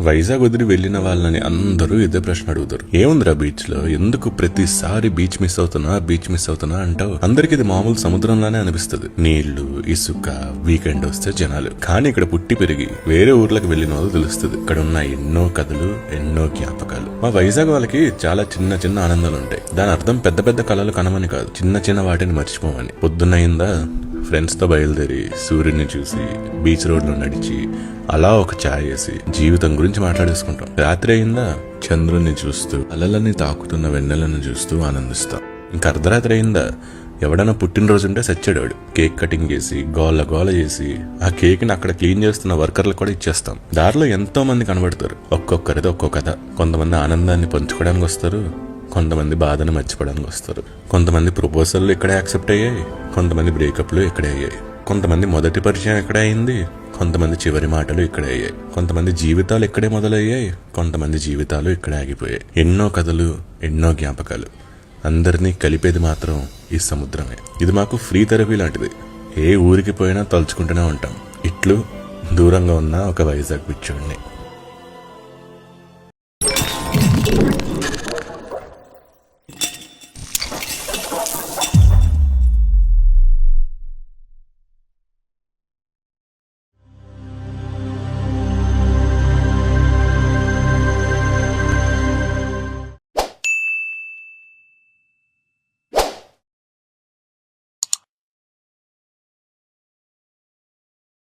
వైజాగ్ వదిలి వెళ్లిన వాళ్ళని అందరూ ఇదే ప్రశ్న అడుగుతారు, ఏముందిరా బీచ్ లో, ఎందుకు ప్రతిసారి బీచ్ మిస్ అవుతున్నా అంటావు? అందరికి ఇది మామూలు సముద్రంలానే అనిపిస్తుంది, నీళ్లు, ఇసుక, వీకెండ్ వస్తే జనాలు. కానీ ఇక్కడ పుట్టి పెరిగి వేరే ఊర్లకు వెళ్లిన వాళ్ళు తెలుస్తుంది, ఇక్కడ ఉన్న ఎన్నో కథలు, ఎన్నో జ్ఞాపకాలు. మా వైజాగ్ వాళ్ళకి చాలా చిన్న చిన్న ఆనందాలు ఉంటాయి. దాని అర్థం పెద్ద పెద్ద కళలు కనమని కాదు, చిన్న చిన్న వాటిని మర్చిపోమని. పొద్దున్నయిందా ఫ్రెండ్స్ తో బయలుదేరి సూర్యుడిని చూసి బీచ్ రోడ్ లో నడిచి అలా ఒక ఛాయ్ వేసి జీవితం గురించి మాట్లాడేసుకుంటాం. రాత్రి అయిందా చంద్రుడిని చూస్తూ అలలని తాకుతున్న వెన్నెలను చూస్తూ ఆనందిస్తాం. ఇంకా అర్ధరాత్రి అయిందా ఎవడన్నా పుట్టినరోజు ఉంటే సచ్చాడు, కేక్ కటింగ్ చేసి గోల చేసి ఆ కేక్ ని అక్కడ క్లీన్ చేస్తున్న వర్కర్లకు కూడా ఇచ్చేస్తాం. దారిలో ఎంతో మంది కనబడతారు, ఒక్కొక్కరిది ఒక్కో కథ. కొంతమంది ఆనందాన్ని పంచుకోవడానికి వస్తారు, కొంతమంది బాధను మర్చిపోవడానికి వస్తారు. కొంతమంది ప్రపోజల్లు ఇక్కడే యాక్సెప్ట్ అయ్యాయి, కొంతమంది బ్రేకప్లు ఇక్కడే అయ్యాయి. కొంతమంది మొదటి పరిచయం ఇక్కడే అయింది, కొంతమంది చివరి మాటలు ఇక్కడే అయ్యాయి. కొంతమంది జీవితాలు ఇక్కడే మొదలయ్యాయి, కొంతమంది జీవితాలు ఇక్కడే ఆగిపోయాయి. ఎన్నో కథలు, ఎన్నో జ్ఞాపకాలు. అందరినీ కలిపేది మాత్రం ఈ సముద్రమే. ఇది మాకు ఫ్రీ థెరపీ లాంటిది. ఏ ఊరికి పోయినా తలుచుకుంటూనే ఉంటాం. ఇట్లు దూరంగా ఉన్న ఒక వైజాగ్ పిచ్చోడిని.